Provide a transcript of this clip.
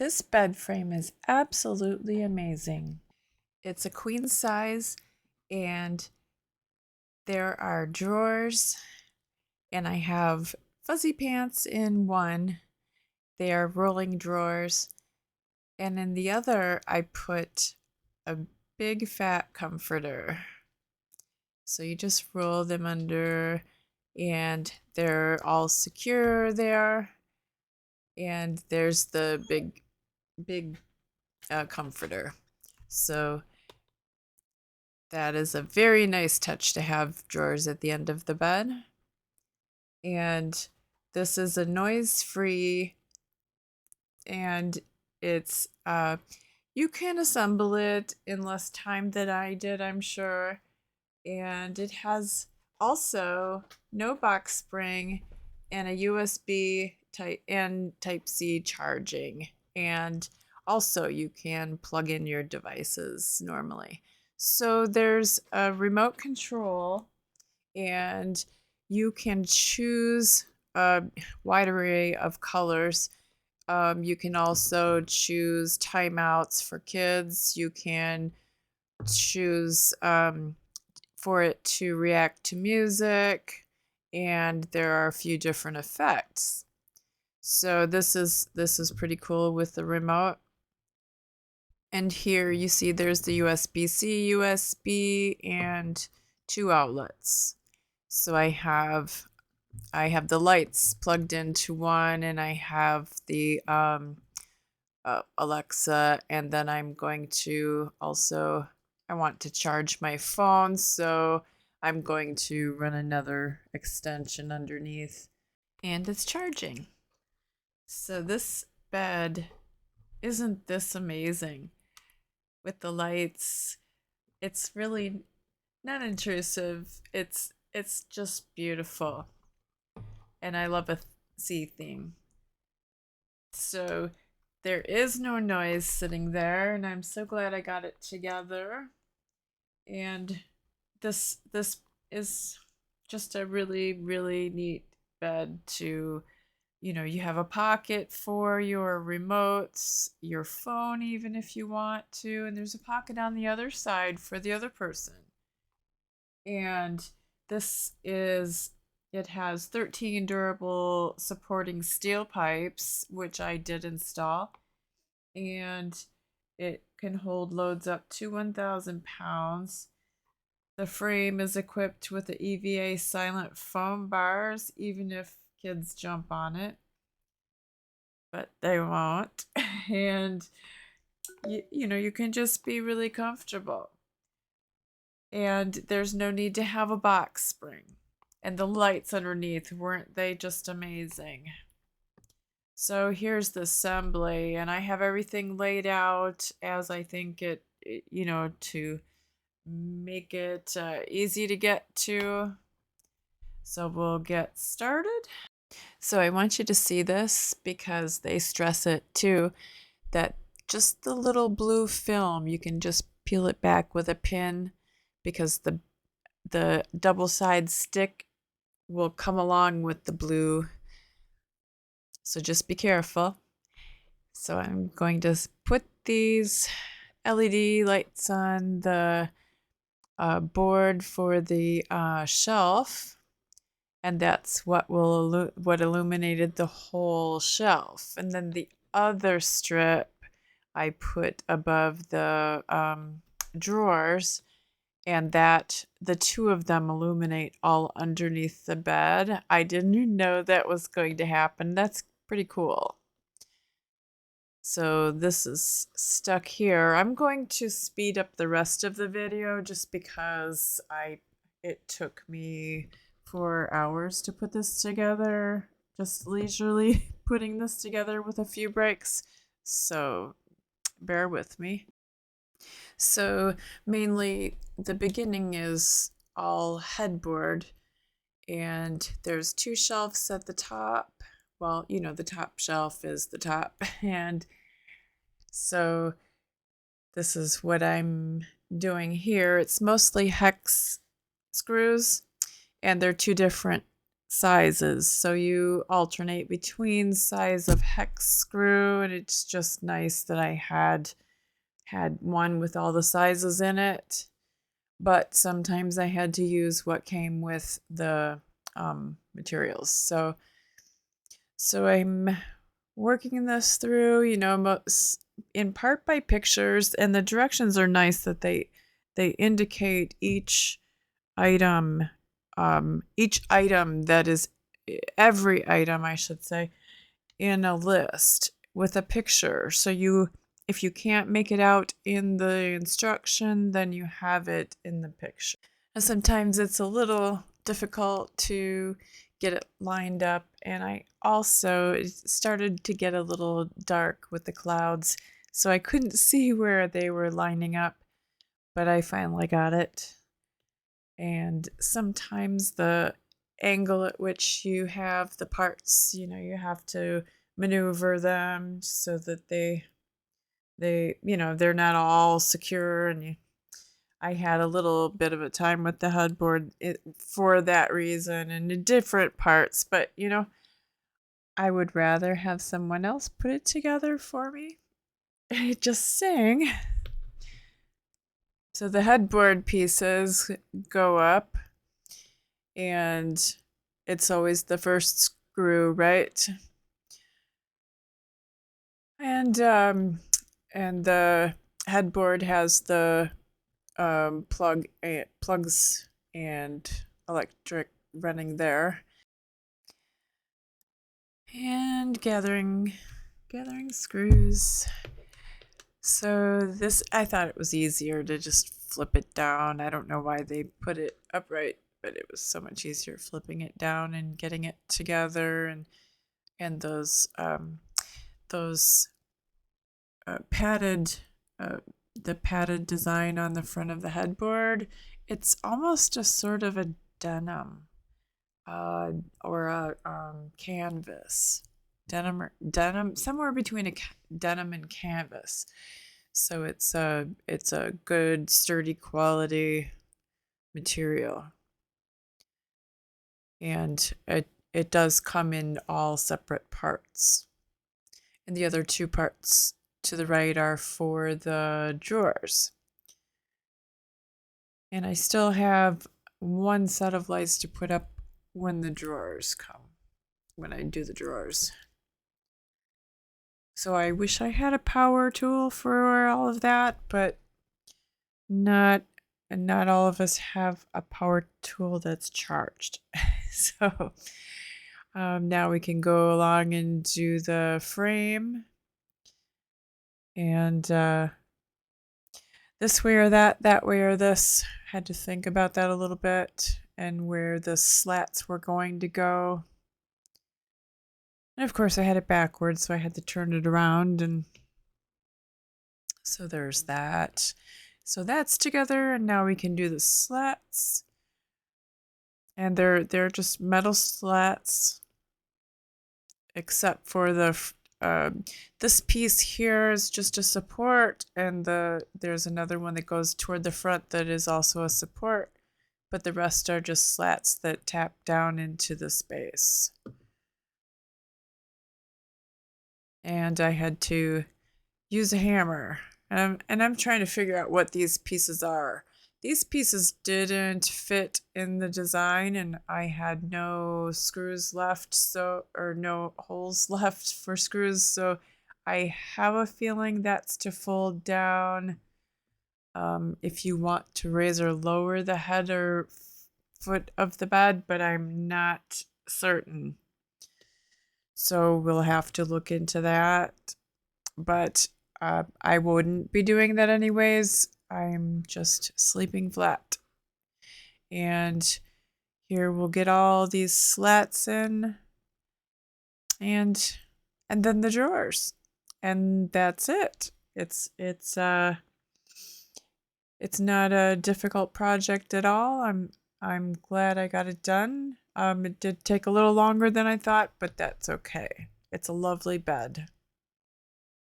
This bed frame is absolutely amazing. It's a queen size and there are drawers, and I have fuzzy pants in one. They are rolling drawers, and in the other I put a big fat comforter. So you just roll them under and they're all secure there. And there's the big comforter. So that is a very nice touch to have drawers at the end of the bed. And this is a noise-free, and it's you can assemble it in less time than I did, I'm sure. And it has also no box spring and a USB type C charging. And also you can plug in your devices normally. So there's a remote control, and you can choose a wide array of colors. You can also choose timeouts for kids. You can choose for it to react to music, and there are a few different effects. So this is pretty cool with the remote. And here you see there's the USB-C, USB, and 2 outlets. So I have the lights plugged into one, and I have the Alexa, and then I'm going to also, I want to charge my phone, so I'm going to run another extension underneath, and it's charging. So this bed, isn't this amazing? With the lights, it's really not intrusive. It's just beautiful. And I love a sea theme. So there is no noise sitting there, and I'm so glad I got it together. And this is just a really, really neat bed to, you have a pocket for your remotes, your phone, even if you want to, and there's a pocket on the other side for the other person. And it has 13 durable supporting steel pipes, which I did install, and it can hold loads up to 1,000 pounds. The frame is equipped with the EVA silent foam bars, even if kids jump on it, but they won't. And you can just be really comfortable. And there's no need to have a box spring. And the lights underneath, weren't they just amazing? So here's the assembly, and I have everything laid out as I think it to make it easy to get to. So we'll get started. So I want you to see this because they stress it too, that just the little blue film, you can just peel it back with a pin, because the double side stick will come along with the blue. So just be careful. So I'm going to put these LED lights on the board for the shelf, and that's what illuminated the whole shelf. And then the other strip I put above the drawers, and that the two of them illuminate all underneath the bed. I didn't know that was going to happen. That's pretty cool. So this is stuck here. I'm going to speed up the rest of the video just because it took me 4 hours to put this together, just leisurely putting this together with a few breaks. So bear with me. So mainly the beginning is all headboard, and there's 2 shelves at the top. Well, the top shelf is the top. And so this is what I'm doing here. It's mostly hex screws, and they're 2 different sizes. So you alternate between size of hex screw, and it's just nice that I had one with all the sizes in it. But sometimes I had to use what came with the materials. So I'm working this through, in part by pictures, and the directions are nice that they indicate each item that is every item, I should say, in a list with a picture. So if you can't make it out in the instruction, then you have it in the picture. And sometimes it's a little difficult to get it lined up. And it started to get a little dark with the clouds, so I couldn't see where they were lining up, but I finally got it. And sometimes the angle at which you have the parts, you have to maneuver them so that they're not all secure, and I had a little bit of a time with the headboard for that reason and the different parts, but I would rather have someone else put it together for me. Just saying. So the headboard pieces go up, and it's always the first screw, right? And the headboard has the plugs and electric running there. And gathering screws. So I thought it was easier to just flip it down. I don't know why they put it upright, but it was so much easier flipping it down and getting it together. And those padded the padded design on the front of the headboard, it's almost a sort of a denim or a canvas. Denim, somewhere between a denim and canvas. So it's a good sturdy quality material, and it does come in all separate parts. And the other two parts to the right are for the drawers. And I still have one set of lights to put up when the drawers come, when I do the drawers. So I wish I had a power tool for all of that, but not all of us have a power tool that's charged. So now we can go along and do the frame, and this way or that way or this. Had to think about that a little bit, and where the slats were going to go. And of course I had it backwards, so I had to turn it around, and so there's that. So that's together, and now we can do the slats. And they're just metal slats, except for this piece here is just a support, and there's another one that goes toward the front that is also a support, but the rest are just slats that tap down into the space. And I had to use a hammer, and I'm trying to figure out what these pieces are. These pieces didn't fit in the design, and I had no screws left, or no holes left for screws, so I have a feeling that's to fold down if you want to raise or lower the head or foot of the bed, but I'm not certain. So we'll have to look into that. But I wouldn't be doing that anyways. I'm just sleeping flat. And here we'll get all these slats in, and then the drawers. And that's it. It's not a difficult project at all. I'm glad I got it done. It did take a little longer than I thought, but that's okay. It's a lovely bed.